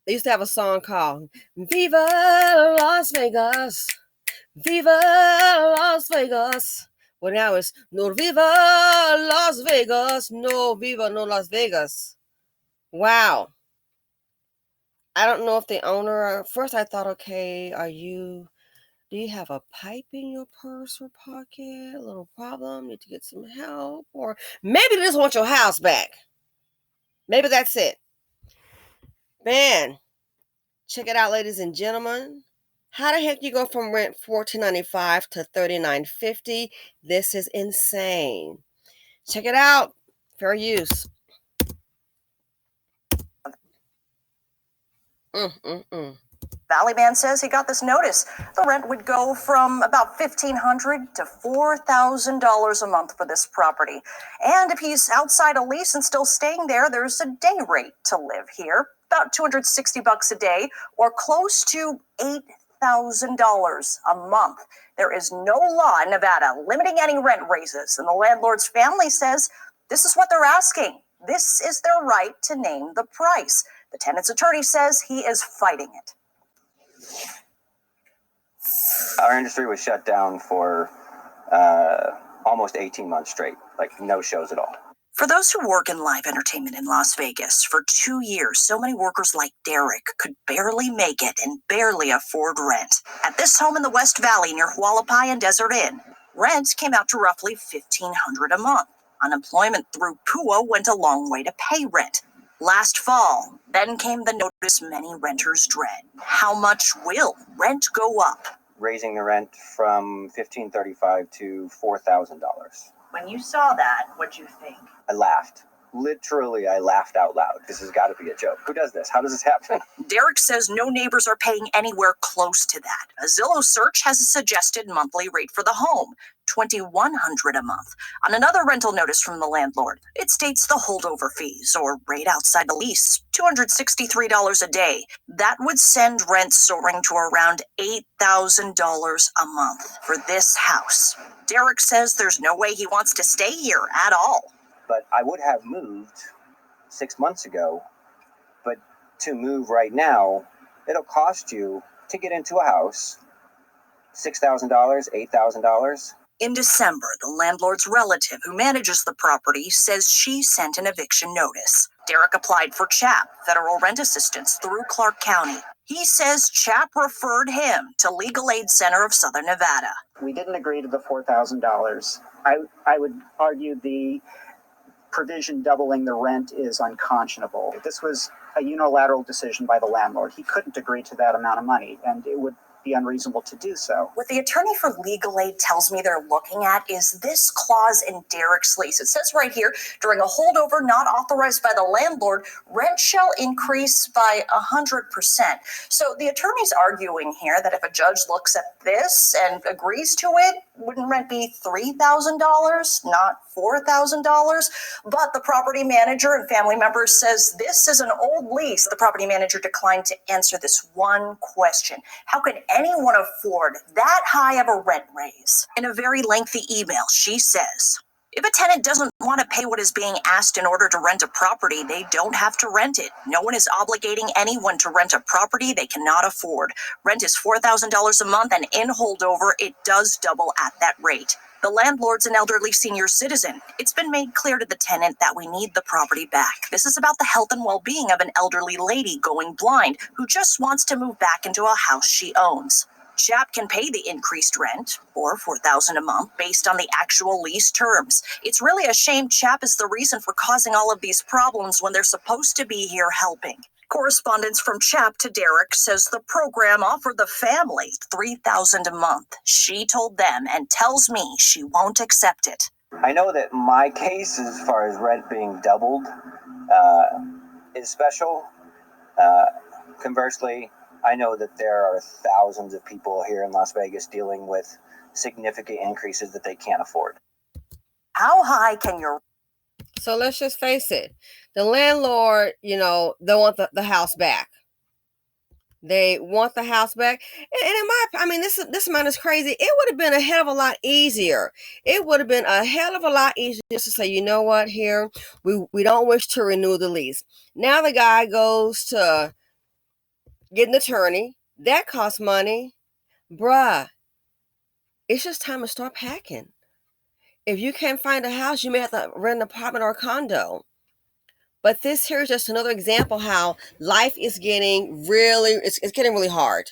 They used to have a song called Viva Las Vegas. Viva Las Vegas. Well, now it's No Viva Las Vegas. No Viva No Las Vegas. Wow. I don't know if the owner, first I thought, okay, do you have a pipe in your purse or pocket? A little problem? Need to get some help? Or maybe they just want your house back. Maybe that's it. Man, check it out, ladies and gentlemen. How the heck you go from rent $14.95 to $39.50? This is insane. Check it out. Fair use. Valley Man says he got this notice. The rent would go from about $1,500 to $4,000 a month for this property. And if he's outside a lease and still staying there, there's a day rate to live here, about $260 a day, or close to $8,000 a month. There is no law in Nevada limiting any rent raises, and the landlord's family says this is what they're asking. This is their right to name the price. The tenant's attorney says he is fighting it. Our industry was shut down for almost 18 months straight, like no shows at all. For those who work in live entertainment in Las Vegas, for 2 years, so many workers like Derek could barely make it and barely afford rent. At this home in the West Valley near Hualapai and Desert Inn, rent came out to roughly $1,500 a month. Unemployment through PUA went a long way to pay rent. Last fall, then came the notice many renters dread. How much will rent go up? Raising the rent from $1,535 to $4,000. When you saw that, what'd you think? I laughed. Literally, I laughed out loud. This has got to be a joke. Who does this? How does this happen? Derek says no neighbors are paying anywhere close to that. A Zillow search has a suggested monthly rate for the home, $2,100 a month. On another rental notice from the landlord, it states the holdover fees, or rate outside the lease, $263 a day. That would send rent soaring to around $8,000 a month for this house. Derek says there's no way he wants to stay here at all. But I would have moved 6 months ago. But to move right now, it'll cost you to get into a house $6,000, $8,000. In December, the landlord's relative who manages the property says she sent an eviction notice. Derek applied for CHAP, federal rent assistance, through Clark County. He says CHAP referred him to Legal Aid Center of Southern Nevada. We didn't agree to the $4,000. I would argue the provision doubling the rent is unconscionable. This was a unilateral decision by the landlord. He couldn't agree to that amount of money, and it would be unreasonable to do so. What the attorney for legal aid tells me they're looking at is this clause in Derek's lease. It says right here, during a holdover not authorized by the landlord, rent shall increase by 100%. So the attorney's arguing here that if a judge looks at this and agrees to it, wouldn't rent be $3,000, not $4,000? But the property manager and family members says this is an old lease. The property manager declined to answer this one question. How could anyone afford that high of a rent raise? In a very lengthy email, she says, if a tenant doesn't want to pay what is being asked in order to rent a property, they don't have to rent it. No one is obligating anyone to rent a property they cannot afford. Rent is $4,000 a month, and in holdover, it does double at that rate. The landlord's an elderly senior citizen. It's been made clear to the tenant that we need the property back. This is about the health and well-being of an elderly lady going blind who just wants to move back into a house she owns. CHAP can pay the increased rent, or $4,000 a month, based on the actual lease terms. It's really a shame CHAP is the reason for causing all of these problems when they're supposed to be here helping. Correspondence from CHAP to Derek says the program offered the family $3,000 a month. She told them and tells me she won't accept it. I know that my case, as far as rent being doubled, is special. Conversely, I know that there are thousands of people here in Las Vegas dealing with significant increases that they can't afford. How high can your... So let's just face it. The landlord, they want the house back. They want the house back. And this amount is crazy. It would have been a hell of a lot easier. It would have been a hell of a lot easier just to say, you know what, here, we don't wish to renew the lease. Now the guy goes to Get an attorney. That costs money. Bruh, it's just time to start packing. If you can't find a house, you may have to rent an apartment or a condo. But this here is just another example how life is getting it's getting really hard.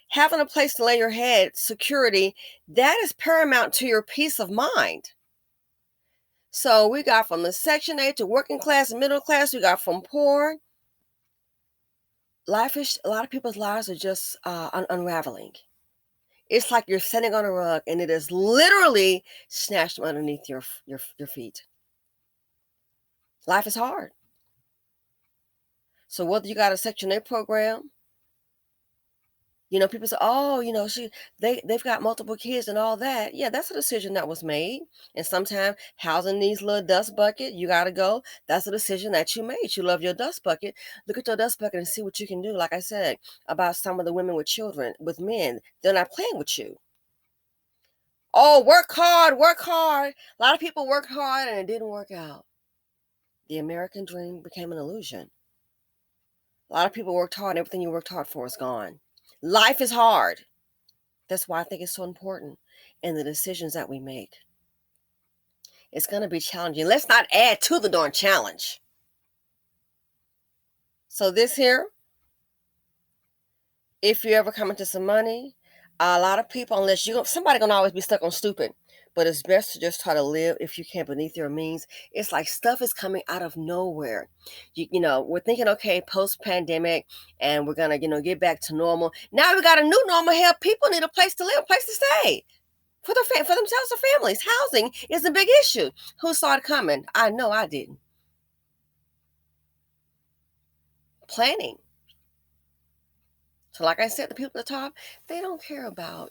Having a place to lay your head, security, that is paramount to your peace of mind. So we got from the Section 8 to working class and middle class. We got from poor. A lot of people's lives are just unraveling. It's like you're sitting on a rug and it is literally snatched from underneath your feet. Life is hard. So whether you got a Section 8 program, people say, oh, they've got multiple kids and all that. Yeah, that's a decision that was made. And sometimes housing these little dust bucket, you got to go. That's a decision that you made. You love your dust bucket. Look at your dust bucket and see what you can do. Like I said, about some of the women with children, with men, they're not playing with you. Oh, work hard, work hard. A lot of people worked hard and it didn't work out. The American dream became an illusion. A lot of people worked hard and everything you worked hard for is gone. Life is hard. That's why I think it's so important in the decisions that we make. It's going to be challenging. Let's not add to the darn challenge. So this here, if you ever come into some money, a lot of people, somebody going to always be stuck on stupid. But it's best to just try to live, if you can, beneath your means. It's like stuff is coming out of nowhere. We're thinking, okay, post-pandemic, and we're going to, get back to normal. Now we got a new normal here. People need a place to live, a place to stay. For themselves or families. Housing is a big issue. Who saw it coming? I know I didn't. Planning. So like I said, the people at the top, they don't care about,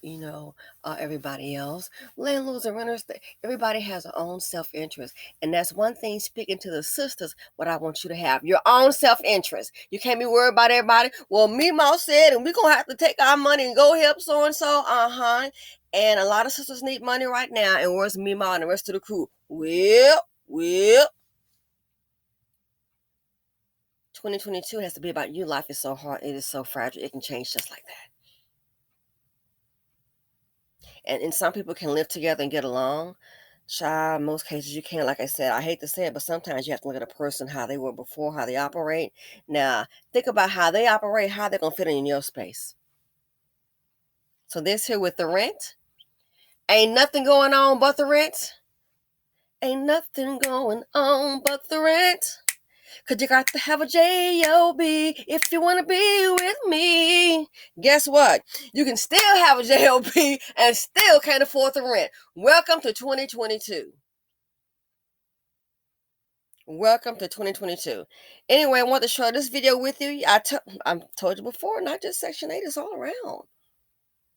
everybody else. Landlords and renters, everybody has their own self-interest. And that's one thing, speaking to the sisters, what I want you to have. Your own self-interest. You can't be worried about everybody. Well, Meemaw said, and we're going to have to take our money and go help so-and-so. And a lot of sisters need money right now. And where's Meemaw and the rest of the crew? Well. 2022 has to be about you. Life is so hard. It is so fragile. It can change just like that. And some people can live together and get along. Child, in most cases you can't. Like I said, I hate to say it, but sometimes you have to look at a person, how they were before, how they operate. Now, think about how they operate, how they're going to fit in your space. So this here with the rent, ain't nothing going on but the rent. Ain't nothing going on but the rent. Cause you got to have a J-O-B if you want to be with me. Guess what? You can still have a J-O-B and still can't afford the rent. Welcome to 2022. Welcome to 2022. Anyway, I want to share this video with you. I told you before, not just Section 8, it's all around.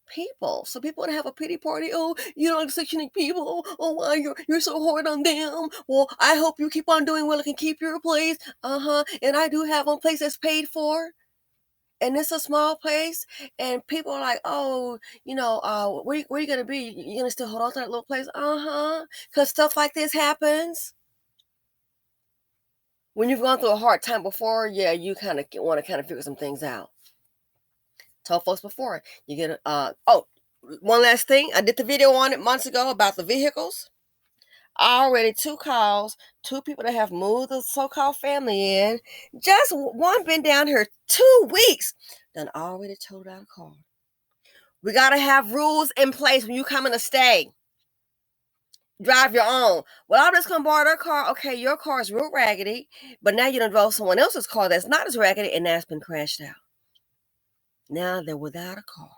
People. So people want to have a pity party. Oh, you don't like Section 8 people. Oh, why you're so hard on them. Well, I hope you keep on doing well and can keep your place. And I do have one place that's paid for. And it's a small place. And people are like, oh, where you going to be? You going to still hold on to that little place? Because stuff like this happens. When you've gone through a hard time before, yeah, you kind of want to figure some things out. Told folks before, you get one last thing. I did the video on it months ago about the vehicles. Already 2 calls, 2 people that have moved the so-called family in. Just one been down here 2 weeks. Done already totaled out a car. We got to have rules in place when you come in to stay. Drive your own. Well, I'm just going to borrow their car. Okay, your car is real raggedy, but now you done drove someone else's car that's not as raggedy, and that's been crashed out. Now they're without a car.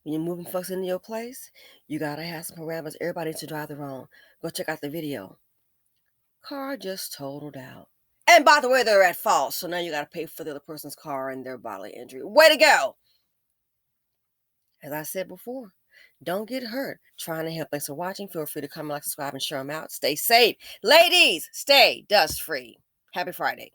When you're moving folks into your place, you got to have some parameters. Everybody needs to drive their own. Go check out the video. Car just totaled out. And by the way, they're at fault. So now you got to pay for the other person's car and their bodily injury. Way to go. As I said before, don't get hurt trying to help. Thanks for watching. Feel free to comment, like, subscribe, and share them out. Stay safe. Ladies, stay dust free. Happy Friday.